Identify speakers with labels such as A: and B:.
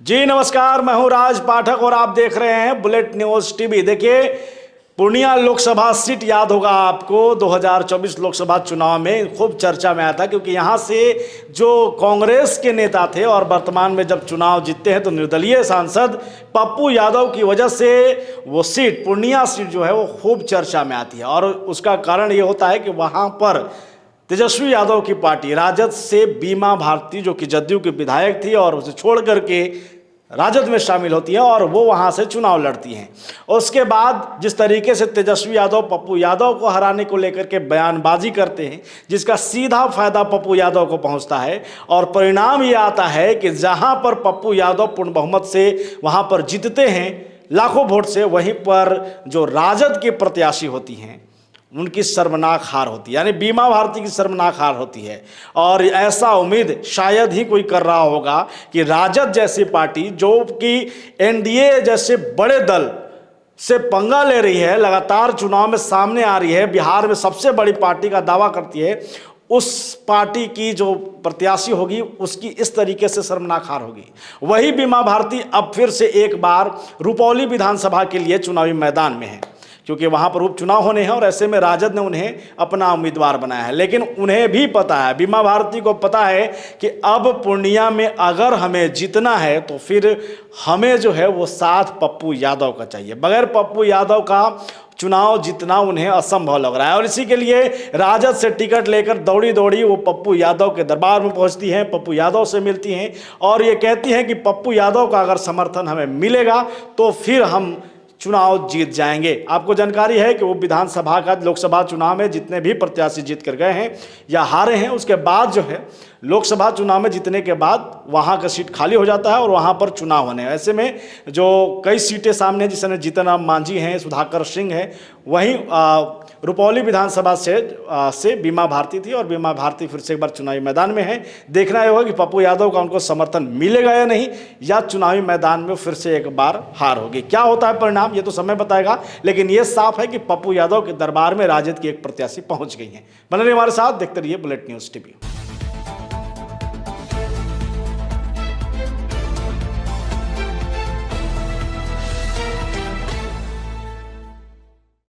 A: जी नमस्कार, मैं हूं राज पाठक और आप देख रहे हैं बुलेट न्यूज टीवी। देखिए, पूर्णिया लोकसभा सीट याद होगा आपको, 2024 लोकसभा चुनाव में खूब चर्चा में आया था, क्योंकि यहां से जो कांग्रेस के नेता थे और वर्तमान में जब चुनाव जीतते हैं तो निर्दलीय सांसद पप्पू यादव की वजह से वो सीट, पूर्णिया सीट जो है वो खूब चर्चा में आती है। और उसका कारण ये होता है कि वहां पर तेजस्वी यादव की पार्टी राजद से बीमा भारती, जो कि जदयू की विधायक थी और उसे छोड़ करके राजद में शामिल होती है और वो वहां से चुनाव लड़ती हैं। उसके बाद जिस तरीके से तेजस्वी यादव पप्पू यादव को हराने को लेकर के बयानबाजी करते हैं, जिसका सीधा फायदा पप्पू यादव को पहुंचता है, और परिणाम ये आता है कि जहां पर पप्पू यादव पूर्ण बहुमत से वहां पर जीतते हैं लाखों वोट से, वहीं पर जो राजद के प्रत्याशी होती हैं उनकी शर्मनाक हार होती है, यानी बीमा भारती की शर्मनाक हार होती है। और ऐसा उम्मीद शायद ही कोई कर रहा होगा कि राजद जैसी पार्टी, जो कि एनडीए जैसे बड़े दल से पंगा ले रही है, लगातार चुनाव में सामने आ रही है, बिहार में सबसे बड़ी पार्टी का दावा करती है, उस पार्टी की जो प्रत्याशी होगी उसकी इस तरीके से शर्मनाक हार होगी। वही बीमा भारती अब फिर से एक बार रुपौली विधानसभा के लिए चुनावी मैदान में है, क्योंकि वहाँ पर उपचुनाव होने हैं और ऐसे में राजद ने उन्हें अपना उम्मीदवार बनाया है। लेकिन उन्हें भी पता है, बीमा भारती को पता है कि अब पूर्णिया में अगर हमें जीतना है तो फिर हमें जो है वो साथ पप्पू यादव का चाहिए। बगैर पप्पू यादव का चुनाव जीतना उन्हें असंभव लग रहा है, और इसी के लिए राजद से टिकट लेकर दौड़ी दौड़ी वो पप्पू यादव के दरबार में पहुंचती हैं, पप्पू यादव से मिलती हैं और ये कहती हैं कि पप्पू यादव का अगर समर्थन हमें मिलेगा तो फिर हम चुनाव जीत जाएंगे। आपको जानकारी है कि वो विधानसभा का लोकसभा चुनाव में जितने भी प्रत्याशी जीत कर गए हैं या हारे हैं, उसके बाद जो है लोकसभा चुनाव में जीतने के बाद वहाँ का सीट खाली हो जाता है और वहाँ पर चुनाव होने हैं। ऐसे में जो कई सीटें सामने हैं, जिसमें जीतन राम मांझी हैं, सुधाकर सिंह हैं, वहीं रुपौली विधानसभा से बीमा भारती थी और बीमा भारती फिर से एक बार चुनावी मैदान में है। देखना होगा कि पप्पू यादव का उनको समर्थन मिलेगा या नहीं, या चुनावी मैदान में फिर से एक बार हार होगी। क्या होता है परिणाम ये तो समय बताएगा, लेकिन ये साफ है कि पप्पू यादव के दरबार में राजद की एक प्रत्याशी पहुंच गई है। बने रहिए हमारे साथ, देखते रहिए बुलेट न्यूज टीवी।